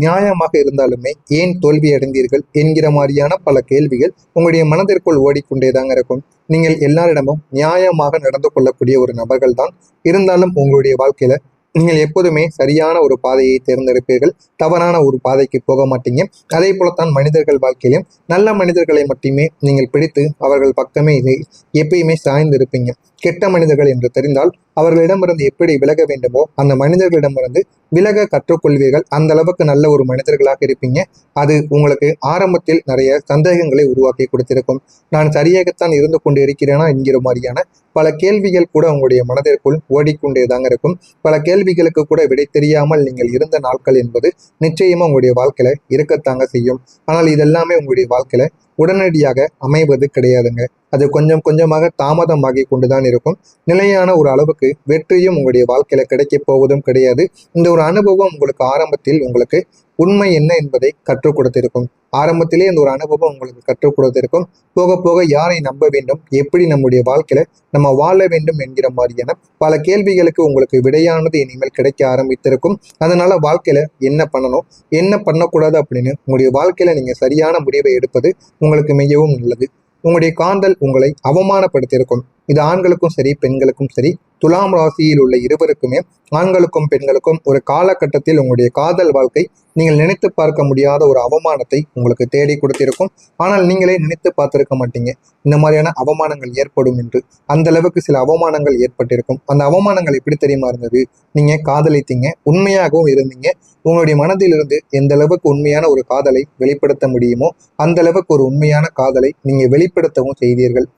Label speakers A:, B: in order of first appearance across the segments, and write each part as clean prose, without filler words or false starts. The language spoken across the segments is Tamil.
A: நியாயமாக இருந்தாலுமே ஏன் தோல்வி அடைந்தீர்கள் என்கிற மாதிரியான பல கேள்விகள் உங்களுடைய மனதிற்குள் ஓடிக்கொண்டேதாங்க இருக்கும். நீங்கள் எல்லாரிடமும் நியாயமாக நடந்து கொள்ளக்கூடிய ஒரு நபர்கள் தான். இருந்தாலும் உங்களுடைய வாழ்க்கையில நீங்கள் எப்போதுமே சரியான ஒரு பாதையை தேர்ந்தெடுப்பீர்கள். தவறான ஒரு பாதைக்கு போக மாட்டீங்க. அதே போலத்தான் மனிதர்கள் வாழ்க்கையிலும் நல்ல மனிதர்களை மட்டுமே நீங்கள் பிடித்து அவர்கள் பக்கமே இதை எப்பயுமே சாய்ந்து இருப்பீங்க. கெட்ட மனிதர்கள் என்று தெரிந்தால் அவர்களிடமிருந்து எப்படி விலக வேண்டுமோ அந்த மனிதர்களிடமிருந்து விலக கற்றுக்கொள்வீர்கள். அந்த அளவுக்கு நல்ல ஒரு மனிதர்களாக இருப்பீங்க. அது உங்களுக்கு ஆரம்பத்தில் நிறைய சந்தேகங்களை உருவாக்கி கொடுத்திருக்கும். நான் சரியாகத்தான் இருந்து கொண்டு இருக்கிறேனா என்கிற மாதிரியான பல கேள்விகள் கூட உங்களுடைய மனதிற்குள் ஓடிக்கொண்டேதாங்க இருக்கும். பல கேள்விகளுக்கு கூட விடை தெரியாமல் நீங்கள் இருந்த நாட்கள் என்பது நிச்சயமா உங்களுடைய வாழ்க்கையில இருக்கத்தாங்க செய்யும். ஆனால் இதெல்லாமே உங்களுடைய வாழ்க்கையில உடனடியாக அமைவது கிடையாதுங்க. அது கொஞ்சம் கொஞ்சமாக தாமதமாகி கொண்டுதான் இருக்கும். நிலையான ஒரு அளவுக்கு வெற்றியும் உங்களுடைய வாழ்க்கையில கிடைக்க போவதும் கிடையாது. இந்த ஒரு அனுபவம் உங்களுக்கு ஆரம்பத்தில் உங்களுக்கு உண்மை என்ன என்பதை கற்றுக் கொடுத்திருக்கும். ஆரம்பத்திலே இந்த ஒரு அனுபவம் உங்களுக்கு கற்றுக் கொடுத்திருக்கும். போக போக யாரை நம்ப வேண்டும், எப்படி நம்முடைய வாழ்க்கையில நம்ம வாழ வேண்டும் என்கிற மாதிரியான பல கேள்விகளுக்கு உங்களுக்கு விடையானது இனிமேல் கிடைக்க ஆரம்பித்திருக்கும். அதனால வாழ்க்கையில என்ன பண்ணணும், என்ன பண்ணக்கூடாது அப்படின்னு உங்களுடைய வாழ்க்கையில நீங்க சரியான முடிவை எடுப்பது உங்களுக்கு மிகவும் நல்லது. உங்களுடைய காதல் உங்களை அவமானப்படுத்தியிருக்கும். இது ஆண்களுக்கும் சரி பெண்களுக்கும் சரி. துலாம் ராசியில் உள்ள இருவருக்குமே, ஆண்களுக்கும் பெண்களுக்கும், ஒரு காலகட்டத்தில் உங்களுடைய காதல் வாழ்க்கை நீங்கள் நினைத்து பார்க்க முடியாத ஒரு அவமானத்தை உங்களுக்கு தேடி கொடுத்திருக்கும். ஆனால் நீங்களே நினைத்து பார்த்திருக்க மாட்டீங்க இந்த மாதிரியான அவமானங்கள் ஏற்படும் என்று. அந்த அளவுக்கு சில அவமானங்கள் ஏற்பட்டிருக்கும். அந்த அவமானங்கள் எப்படி தெரியுமா இருந்தது? நீங்க காதலித்தீங்க, உண்மையாகவும் இருந்தீங்க. உங்களுடைய மனதிலிருந்து எந்த அளவுக்கு உண்மையான ஒரு காதலை வெளிப்படுத்த முடியுமோ அந்த அளவுக்கு ஒரு உண்மையான காதலை நீங்க வெளிப்படுத்தவும் செய்தீர்கள்.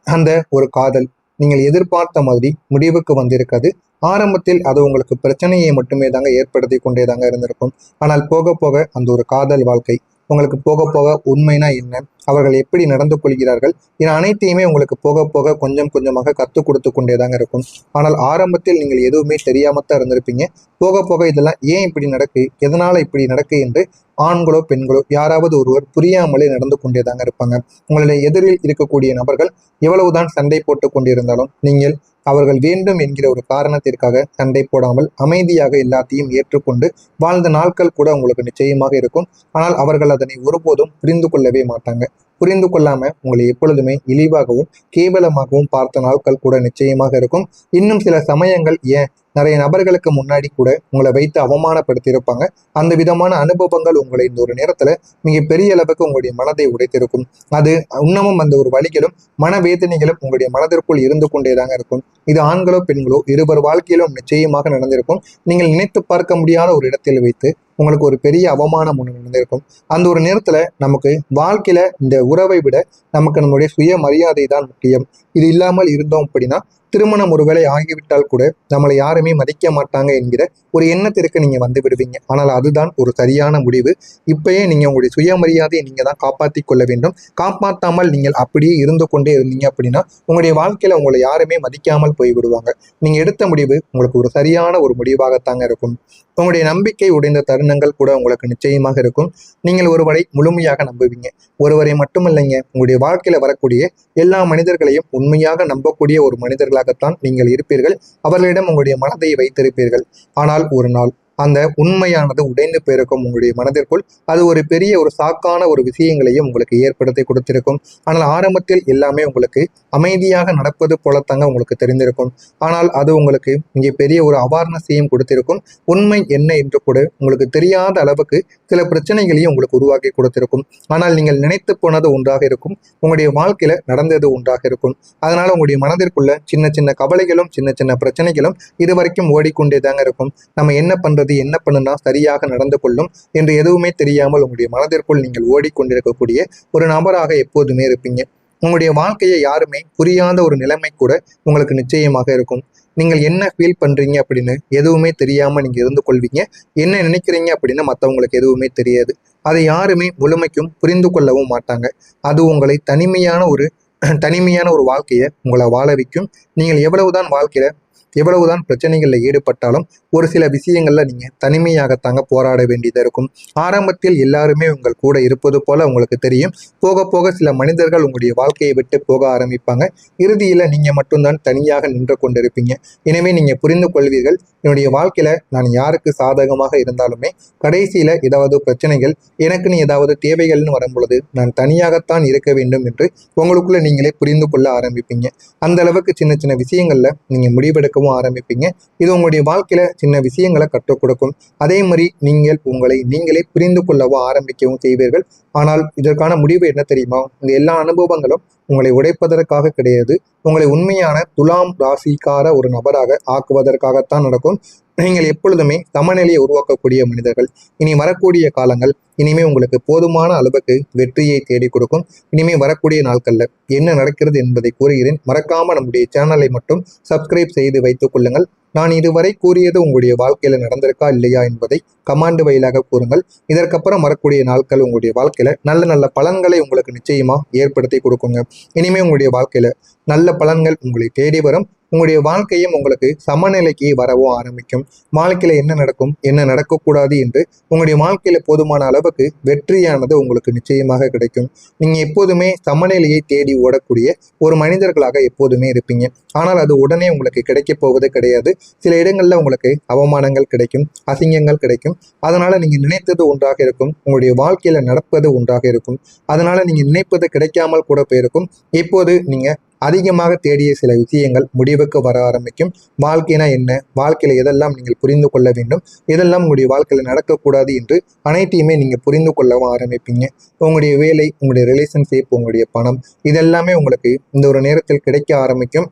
A: அந்த ஒரு காதல் நீங்கள் எதிர்பார்த்த மாதிரி முடிவுக்கு வந்திருக்காது. ஆரம்பத்தில் அது உங்களுக்கு பிரச்சனையை மட்டுமே தாங்க ஏற்படுத்தி கொண்டே தாங்க இருந்திருக்கும். ஆனால் போக போக அந்த ஒரு காதல் வாழ்க்கை உங்களுக்கு போக போக உண்மைனா என்ன, அவர்கள் எப்படி நடந்து கொள்கிறார்கள், என அனைத்தையுமே உங்களுக்கு போக போக கொஞ்சம் கொஞ்சமாக கற்றுக் கொடுத்து கொண்டே தாங்க இருக்கும். ஆனால் ஆரம்பத்தில் நீங்கள் எதுவுமே தெரியாமத்தான் இருந்திருப்பீங்க. போக போக இதெல்லாம் ஏன் இப்படி நடக்கு, எதனால இப்படி நடக்கு என்று ஆண்களோ பெண்களோ யாராவது ஒருவர் புரியாமலே நடந்து கொண்டே தாங்க இருப்பாங்க. உங்களுடைய எதிரில் இருக்கக்கூடிய நபர்கள் எவ்வளவுதான் சண்டை போட்டு கொண்டிருந்தாலும் நீங்கள் அவர்கள் வேண்டும் என்கிற ஒரு காரணத்திற்காக சண்டை போடாமல் அமைதியாக எல்லாத்தையும் ஏற்றுக்கொண்டு வாழ்ந்த நாட்கள் கூட உங்களுக்கு நிச்சயமாக இருக்கும். ஆனால் அவர்கள் அதனை ஒருபோதும் புரிந்து கொள்ளவே மாட்டாங்க. புரிந்து கொள்ளாம உங்களை எப்பொழுதுமே இழிவாகவும் கேவலமாகவும் பார்த்த நாட்கள் கூட நிச்சயமாக இருக்கும். இன்னும் சில சமயங்கள் ஏன் நிறைய நபர்களுக்கு முன்னாடி கூட உங்களை வைத்து அவமானப்படுத்தியிருப்பாங்க. அந்த விதமான அனுபவங்கள் உங்களை இந்த ஒரு நேரத்துல மிக பெரிய அளவுக்கு உங்களுடைய மனதை உடைத்திருக்கும். அது இன்னமும் அந்த ஒரு வலிகளும் மனவேதனைகளும் உங்களுடைய மனதிற்குள் இருந்து கொண்டேதாங்க இருக்கும். இது ஆண்களோ பெண்களோ இருவர் வாழ்க்கையிலும் நிச்சயமாக நடந்திருக்கும். நீங்கள் நினைத்து பார்க்க முடியாத ஒரு இடத்தில் வைத்து உங்களுக்கு ஒரு பெரிய அவமானம் ஒன்று நடந்திருக்கும். அந்த ஒரு நேரத்துல நமக்கு வாழ்க்கையில இந்த உறவை விட நமக்கு நம்முடைய சுய மரியாதை தான் முக்கியம். இது இல்லாமல் இருந்தோம் அப்படின்னா திருமணம் ஒருவேளை ஆகிவிட்டால் கூட நம்மளை யாருமே மதிக்க மாட்டாங்க என்கிற ஒரு எண்ணத்திற்கு நீங்க வந்து விடுவீங்க. ஆனால் அதுதான் ஒரு சரியான முடிவு. இப்பயே நீங்க உங்களுடைய சுயமரியாதையை நீங்க தான் காப்பாற்றி கொள்ள வேண்டும். காப்பாற்றாமல் நீங்கள் அப்படியே இருந்து கொண்டே இருந்தீங்க அப்படின்னா உங்களுடைய வாழ்க்கையில உங்களை யாருமே மதிக்காமல் போய் விடுவாங்க. நீங்க எடுத்த முடிவு உங்களுக்கு ஒரு சரியான ஒரு முடிவாகத்தாங்க இருக்கும். உங்களுடைய நம்பிக்கை உடைந்த தருணங்கள் கூட உங்களுக்கு நிச்சயமாக இருக்கும். நீங்கள் ஒருவரை முழுமையாக நம்புவீங்க. ஒருவரை மட்டுமல்லைங்க, உங்களுடைய வாழ்க்கையில வரக்கூடிய எல்லா மனிதர்களையும் உண்மையாக நம்பக்கூடிய ஒரு மனிதர்களாகத்தான் நீங்கள் இருப்பீர்கள். அவர்களிடம் உங்களுடைய மனதை வைத்திருப்பீர்கள். ஆனால் ஒரு நாள் அந்த உண்மையானது உடைந்து போயிருக்கும் உங்களுடைய மனதிற்குள். அது ஒரு பெரிய ஒரு சாக்கான ஒரு விஷயங்களையும் உங்களுக்கு ஏற்படுத்தி கொடுத்திருக்கும். ஆனால் ஆரம்பத்தில் எல்லாமே உங்களுக்கு அமைதியாக நடப்பது போலத்தாங்க உங்களுக்கு தெரிந்திருக்கும். ஆனால் அது உங்களுக்கு இங்கே பெரிய ஒரு அவார்னஸையும் கொடுத்திருக்கும். உண்மை என்ன என்று கூட உங்களுக்கு தெரியாத அளவுக்கு சில பிரச்சனைகளையும் உங்களுக்கு உருவாக்கி கொடுத்திருக்கும். ஆனால் நீங்கள் நினைத்து போனது ஒன்றாக இருக்கும், உங்களுடைய வாழ்க்கையில நடந்தது ஒன்றாக இருக்கும். அதனால உங்களுடைய மனதிற்குள்ள சின்ன சின்ன கவலைகளும் சின்ன சின்ன பிரச்சனைகளும் இதுவரைக்கும் ஓடிக்கொண்டே தாங்க இருக்கும். நம்ம என்ன பண்றது, என்ன பண்ணுனா சரியாக நடந்து கொள்ளும் என்று எதுவுமே தெரியாமல் உங்களுடைய மனதிற்குள் நீங்கள் ஓடிக்கொண்டிருக்கக்கூடிய ஒரு நபராக எப்போதுமே இருப்பீங்க. உங்களுடைய வாழ்க்கையை யாருமே புரியாத ஒரு நிலைமை கூட உங்களுக்கு நிச்சயமாக இருக்கும். நீங்கள் என்ன ஃபீல் பண்றீங்க அப்படின்னு எதுவுமே தெரியாம நீங்க இருந்து கொள்வீங்க. என்ன நினைக்கிறீங்க அப்படின்னு மற்றவங்களுக்கு எதுவுமே தெரியாது. அதை யாருமே முழுமைக்கும் புரிந்து கொள்ளவும் மாட்டாங்க. அது உங்களை தனிமையான ஒரு வாழ்க்கையை உங்களை வாழ வைக்கும். நீங்கள் எவ்வளவுதான் வாழ்க்கையில எவ்வளவுதான் பிரச்சனைகளில் ஈடுபட்டாலும் ஒரு சில விஷயங்கள்ல நீங்க தனிமையாகத்தாங்க போராட வேண்டியதா இருக்கும். ஆரம்பத்தில் எல்லாருமே உங்கள் கூட இருப்பது போல உங்களுக்கு தெரியும். போக போக சில மனிதர்கள் உங்களுடைய வாழ்க்கையை விட்டு போக ஆரம்பிப்பாங்க. இறுதியில நீங்க மட்டும்தான் தனியாக நின்று கொண்டிருப்பீங்க. எனவே நீங்க புரிந்து கொள்வீர்கள், என்னுடைய வாழ்க்கையில நான் யாருக்கு சாதகமாக இருந்தாலுமே கடைசியில ஏதாவது பிரச்சனைகள் எனக்குன்னு ஏதாவது தேவைகள்னு வரும்பொழுது நான் தனியாகத்தான் இருக்க வேண்டும் என்று உங்களுக்குள்ள நீங்களே புரிந்து கொள்ள ஆரம்பிப்பீங்க. அந்த அளவுக்கு சின்ன சின்ன விஷயங்கள்ல நீங்க முடிவெடுக்கவும் ஆரம்பிப்பீங்க. இது உங்களுடைய வாழ்க்கையில சின்ன விஷயங்களை கற்றுக் கொடுக்கும். அதே மாதிரி நீங்கள் உங்களை நீங்களே புரிந்து கொள்ளவும் ஆரம்பிக்கவும் செய்வீர்கள். ஆனால் இதற்கான முடிவு என்ன தெரியுமா? இந்த எல்லா அனுபவங்களும் உங்களை உடைப்பதற்காக கிடையாது. உங்களை உண்மையான துலாம் ராசிக்கார ஒரு நபராக ஆக்குவதற்காகத்தான் நடக்கும். நீங்கள் எப்பொழுதுமே சமநிலையை உருவாக்கக்கூடிய மனிதர்கள். இனி வரக்கூடிய காலங்கள் இனிமே உங்களுக்கு போதுமான அளவுக்கு வெற்றியை தேடி கொடுக்கும். இனிமே வரக்கூடிய நாட்கள்ல என்ன நடக்கிறது என்பதை கூறுகிறேன். மறக்காம நம்முடைய சேனலை மட்டும் சப்ஸ்கிரைப் செய்து வைத்துக் கொள்ளுங்கள். நான் இதுவரை கூறியது உங்களுடைய வாழ்க்கையில நடந்திருக்கா இல்லையா என்பதை கமாண்ட் வழியாக கூறுங்கள். இதற்கப்புறம் வரக்கூடிய நாட்கள் உங்களுடைய வாழ்க்கையில நல்ல நல்ல பலன்களை உங்களுக்கு நிச்சயமா ஏற்படுத்தி கொடுக்குங்க. இனிமே உங்களுடைய வாழ்க்கையில நல்ல பலன்கள் உங்களை தேடி வரும். உங்களுடைய வாழ்க்கையும் உங்களுக்கு சமநிலைக்கு வரவும் ஆரம்பிக்கும். வாழ்க்கையில என்ன நடக்கும், என்ன நடக்கக்கூடாது என்று உங்களுடைய வாழ்க்கையில போதுமான அளவுக்கு வெற்றியானது உங்களுக்கு நிச்சயமாக கிடைக்கும். நீங்க எப்போதுமே சமநிலையை தேடி ஓடக்கூடிய ஒரு மனிதர்களாக எப்போதுமே இருப்பீங்க. ஆனால் அது உடனே உங்களுக்கு கிடைக்க போவது கிடையாது. சில இடங்கள்ல உங்களுக்கு அவமானங்கள் கிடைக்கும், அசிங்கங்கள் கிடைக்கும். அதனால நீங்க நினைத்தது ஒன்றாக இருக்கும், உங்களுடைய வாழ்க்கையில நடப்பது ஒன்றாக இருக்கும். அதனால நீங்க நினைப்பது கிடைக்காமல் கூட போயிருக்கும். இப்போது நீங்க அதிகமாக தேடிய சில விஷயங்கள் முடிவுக்கு வர ஆரம்பிக்கும். வாழ்க்கைனா என்ன, வாழ்க்கையில எதெல்லாம் நீங்கள் புரிந்து கொள்ள வேண்டும், எதெல்லாம் உங்களுடைய வாழ்க்கையில நடக்கக்கூடாது என்று அனைத்தையுமே நீங்க புரிந்து கொள்ளவும் ஆரம்பிப்பீங்க. உங்களுடைய வேலை, உங்களுடைய ரிலேஷன்ஷிப், உங்களுடைய பணம், இதெல்லாமே உங்களுக்கு இந்த ஒரு நேரத்தில் கிடைக்க ஆரம்பிக்கும்.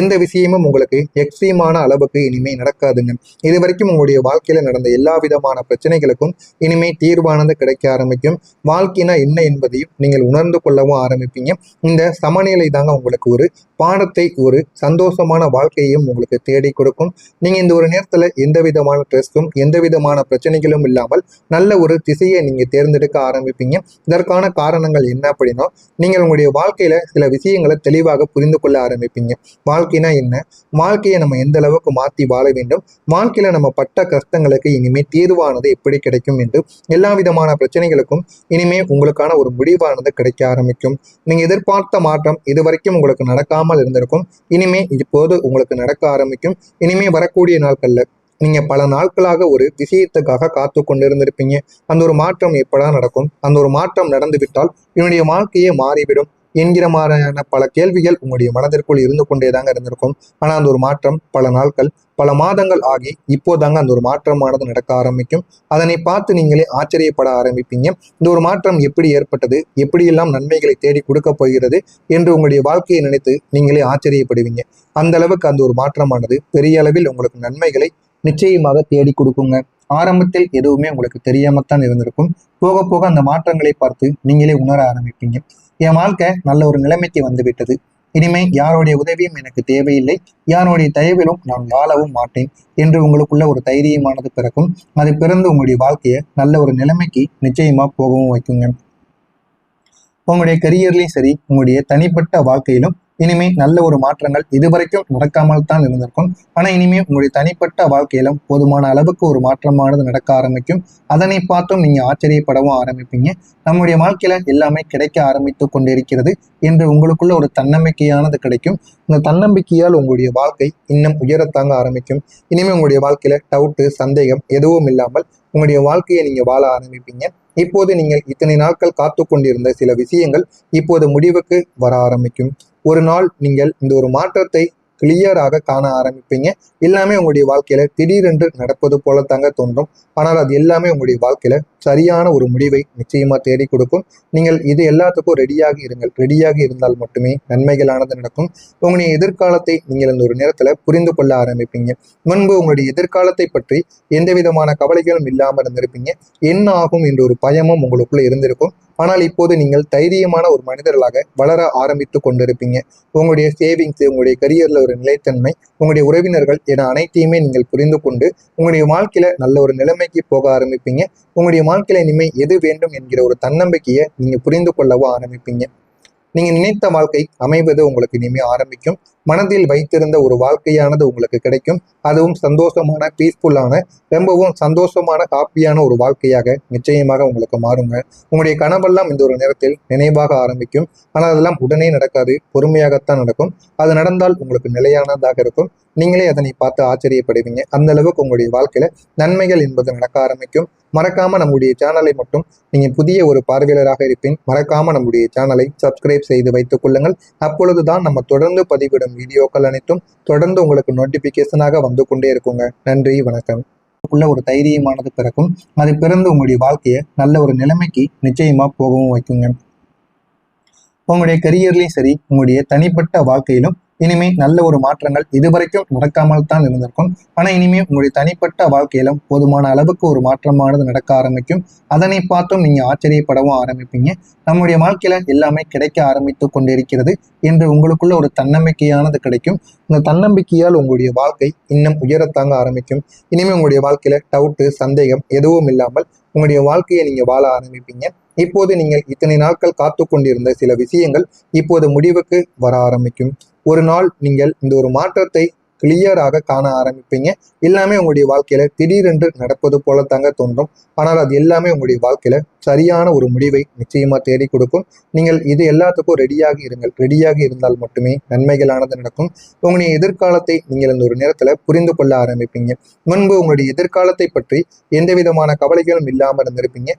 A: எந்த விஷயமும் உங்களுக்கு எக்ஸ்ட்ரீமான அளவுக்கு இனிமே நடக்காதுங்க. இது வரைக்கும் உங்களுடைய வாழ்க்கையில நடந்த எல்லா விதமான பிரச்சனைகளுக்கும் இனிமே தீர்வானது கிடைக்க ஆரம்பிக்கும். வாழ்க்கைனா என்ன என்பதையும் நீங்கள் உணர்ந்து கொள்ளவும் ஆரம்பிப்பீங்க. இந்த சமநிலை தாங்க உங்களுக்கு ஒரு பாடத்தை, ஒரு சந்தோஷமான வாழ்க்கையையும் உங்களுக்கு தேடி கொடுக்கும். நீங்க இந்த ஒரு நேரத்துல எந்த விதமான ஸ்ட்ரெஸ்ஸும் எந்த விதமான பிரச்சனைகளும் இல்லாமல் நல்ல ஒரு திசையை நீங்க தேர்ந்தெடுக்க ஆரம்பிப்பீங்க. இதற்கான காரணங்கள் என்ன அப்படின்னா, நீங்கள் உங்களுடைய வாழ்க்கையில சில விஷயங்களை தெளிவாக புரிந்து கொள்ள ஆரம்பிப்பீங்க. வாழ்க்கைனா என்ன, வாழ்க்கையை நம்ம எந்த அளவுக்கு மாற்றி வாழ வேண்டும், வாழ்க்கையில நம்ம பட்ட கஷ்டங்களுக்கு இனிமே தீர்வானது எப்படி கிடைக்கும் என்று எல்லா விதமான பிரச்சனைகளுக்கும் இனிமே உங்களுக்கான ஒரு முடிவானது கிடைக்க ஆரம்பிக்கும். நீங்க எதிர்பார்த்த மாற்றம் இதுவரைக்கும் உங்களுக்கு நடக்காமல் இருந்திருக்கும். இனிமே இப்போது உங்களுக்கு நடக்க ஆரம்பிக்கும். இனிமே வரக்கூடிய நாட்கள்ல நீங்க பல நாட்களாக ஒரு விஷயத்துக்காக காத்து கொண்டிருந்திருப்பீங்க. அந்த ஒரு மாற்றம் எப்படா நடக்கும், அந்த ஒரு மாற்றம் நடந்து விட்டால் என்னுடைய வாழ்க்கையே மாறிவிடும் என்கிற மாதிரியான பல கேள்விகள் உங்களுடைய மனதிற்குள் இருந்து கொண்டேதாங்க இருந்திருக்கும். ஆனா அந்த ஒரு மாற்றம் பல நாட்கள், பல மாதங்கள் ஆகி இப்போதாங்க அந்த ஒரு மாற்றமானது நடக்க ஆரம்பிக்கும். அதனை பார்த்து நீங்களே ஆச்சரியப்பட ஆரம்பிப்பீங்க. இந்த ஒரு மாற்றம் எப்படி ஏற்பட்டது, எப்படியெல்லாம் நன்மைகளை தேடி கொடுக்க போகிறது என்று உங்களுடைய வாழ்க்கையை நினைத்து நீங்களே ஆச்சரியப்படுவீங்க. அந்த அளவுக்கு அந்த ஒரு மாற்றமானது பெரிய அளவில் உங்களுக்கு நன்மைகளை நிச்சயமாக தேடி கொடுக்குங்க. ஆரம்பத்தில் எதுவுமே உங்களுக்கு தெரியாமத்தான் இருந்திருக்கும். போக போக அந்த மாற்றங்களை பார்த்து நீங்களே உணர ஆரம்பிப்பீங்க. என் வாழ்க்கை நல்ல ஒரு நிலைமைக்கு வந்து விட்டது. இனிமே யாருடைய உதவியும் எனக்கு தேவையில்லை, யாருடைய தயவிலும் நான் வாழவும் மாட்டேன் என்று உங்களுக்குள்ள ஒரு தைரியமானது பிறக்கும். அது பிறந்து உங்களுடைய வாழ்க்கையை நல்ல ஒரு நிலைமைக்கு நிச்சயமா போகவும் வைக்குங்க. உங்களுடைய கரியர்லையும் சரி, உங்களுடைய தனிப்பட்ட வாழ்க்கையிலும் இனிமே நல்ல ஒரு மாற்றங்கள் இதுவரைக்கும் நடக்காமல் தான் இருந்திருக்கும். ஆனா இனிமே உங்களுடைய தனிப்பட்ட வாழ்க்கையிலும் போதுமான அளவுக்கு ஒரு மாற்றமானது நடக்க ஆரம்பிக்கும். அதனை பார்த்தும் நீங்க ஆச்சரியப்படவும் ஆரம்பிப்பீங்க. நம்முடைய வாழ்க்கையில எல்லாமே கிடைக்க ஆரம்பித்து கொண்டிருக்கிறது என்று உங்களுக்குள்ள ஒரு தன்னம்பிக்கையானது கிடைக்கும். இந்த தன்னம்பிக்கையால் உங்களுடைய வாழ்க்கை இன்னும் உயரத்தாங்க ஆரம்பிக்கும். இனிமே உங்களுடைய வாழ்க்கையில டவுட்டு, சந்தேகம் எதுவும் இல்லாமல் உங்களுடைய வாழ்க்கையை நீங்க வாழ ஆரம்பிப்பீங்க. இப்போது நீங்கள் இத்தனை நாட்கள் காத்து கொண்டிருந்த சில விஷயங்கள் இப்போது முடிவுக்கு வர ஆரம்பிக்கும். ஒரு நாள் நீங்கள் இந்த ஒரு மாற்றத்தை கிளியராக காண ஆரம்பிப்பீங்க. எல்லாமே உங்களுடைய வாழ்க்கையில திடீரென்று நடப்பது போல தாங்க தோன்றும். ஆனால் அது எல்லாமே உங்களுடைய வாழ்க்கையில சரியான ஒரு முடிவை நிச்சயமா தேடி கொடுக்கும். நீங்கள் இது எல்லாத்துக்கும் ரெடியாக இருங்கள். ரெடியாக இருந்தால் மட்டுமே நன்மைகளானது நடக்கும். உங்களுடைய எதிர்காலத்தை நீங்கள் இந்த ஒரு நேரத்துல புரிந்து கொள்ள ஆரம்பிப்பீங்க. முன்பு உங்களுடைய எதிர்காலத்தை பற்றி எந்த விதமான கவலைகளும் இல்லாமல் இருந்திருப்பீங்க. என்ன ஆகும் என்ற ஒரு பயமும் உங்களுக்குள்ள இருந்திருக்கும். ஆனால் இப்போது நீங்கள் தைரியமான ஒரு மனிதர்களாக வளர ஆரம்பித்து கொண்டிருப்பீங்க. உங்களுடைய சேவிங்ஸ், உங்களுடைய கரியர்ல ஒரு நிலைத்தன்மை, உங்களுடைய உறவினர்கள் என அனைத்தையுமே நீங்கள் புரிந்து கொண்டு உங்களுடைய வாழ்க்கையில நல்ல ஒரு நிலைமைக்கு போக ஆரம்பிப்பீங்க. உங்களுடைய வாழ்க்கையில இனிமே எது வேண்டும் என்கிற ஒரு தன்னம்பிக்கையை நீங்க புரிந்து கொள்ளவும் ஆரம்பிப்பீங்க. நீங்க நினைத்த வாழ்க்கை அமைவது உங்களுக்கு இனிமே ஆரம்பிக்கும். மனதில் வைத்திருந்த ஒரு வாழ்க்கையானது உங்களுக்கு கிடைக்கும். அதுவும் சந்தோஷமான, பீஸ்ஃபுல்லான, ரொம்பவும் சந்தோஷமான, ஹாப்பியான ஒரு வாழ்க்கையாக நிச்சயமாக உங்களுக்கு மாறுங்க. உங்களுடைய கனவெல்லாம் இந்த ஒரு நேரத்தில் நினைவாக ஆரம்பிக்கும். ஆனால் அதெல்லாம் உடனே நடக்காது, பொறுமையாகத்தான் நடக்கும். அது நடந்தால் உங்களுக்கு நிலையானதாக இருக்கும். நீங்களே அதனை பார்த்து ஆச்சரியப்படுவீங்க. அந்த அளவுக்கு உங்களுடைய வாழ்க்கையில நன்மைகள் என்பது நடக்க ஆரம்பிக்கும். மறக்காம நம்முடைய சேனலை மட்டும் நீங்க புதிய ஒரு பார்வையாளராக இருப்பேன், மறக்காம நம்முடைய சேனலை சப்ஸ்கிரைப் செய்து வைத்துக் கொள்ளுங்கள். அப்பொழுதுதான் நம்ம தொடர்ந்து பதிவிடும் வீடியோக்கள் அனைத்தும் தொடர்ந்து உங்களுக்கு நோட்டிபிகேஷனாக வந்து கொண்டே இருக்குங்க. நன்றி, வணக்கம். உள்ள ஒரு தைரியமானது பிறக்கும். அது பிறந்து உங்களுடைய வாழ்க்கையை நல்ல ஒரு நிலைமைக்கு நிச்சயமா போகவும் வைக்குங்க. உங்களுடைய கரியர்லையும் சரி, உங்களுடைய தனிப்பட்ட வாழ்க்கையிலும் இனிமே நல்ல ஒரு மாற்றங்கள் இதுவரைக்கும் நடக்காமல் தான் இருந்திருக்கும். ஆனா இனிமே உங்களுடைய தனிப்பட்ட வாழ்க்கையிலும் போதுமான அளவுக்கு ஒரு மாற்றமானது நடக்க ஆரம்பிக்கும். அதனை பார்த்தும் நீங்க ஆச்சரியப்படவும் ஆரம்பிப்பீங்க. நம்முடைய வாழ்க்கையில எல்லாமே கிடைக்க ஆரம்பித்து கொண்டிருக்கிறது என்று உங்களுக்குள்ள ஒரு தன்னம்பிக்கையானது கிடைக்கும். இந்த தன்னம்பிக்கையால் உங்களுடைய வாழ்க்கை இன்னும் உயரத்தாங்க ஆரம்பிக்கும். இனிமே உங்களுடைய வாழ்க்கையில டவுட்டு, சந்தேகம் எதுவும் இல்லாமல் உங்களுடைய வாழ்க்கையை நீங்க வாழ ஆரம்பிப்பீங்க. இப்போது நீங்கள் இத்தனை நாட்கள் காத்து கொண்டிருந்த சில விஷயங்கள் இப்போது முடிவுக்கு வர ஆரம்பிக்கும். ஒரு நாள் நீங்கள் இந்த ஒரு மாற்றத்தை கிளியராக காண ஆரம்பிப்பீங்க. எல்லாமே உங்களுடைய வாழ்க்கையில திடீரென்று நடப்பது போல தாங்க தோன்றும். ஆனால் அது எல்லாமே உங்களுடைய வாழ்க்கையில சரியான ஒரு முடிவை நிச்சயமா தேடி கொடுக்கும். நீங்கள் இது எல்லாத்துக்கும் ரெடியாக இருங்கள். ரெடியாக இருந்தால் மட்டுமே நன்மைகளானது நடக்கும். உங்களுடைய எதிர்காலத்தை நீங்கள் இந்த ஒரு நேரத்துல புரிந்து கொள்ள ஆரம்பிப்பீங்க. முன்பு உங்களுடைய எதிர்காலத்தை பற்றி எந்த விதமான கவலைகளும் இல்லாமல் இருந்திருப்பீங்க.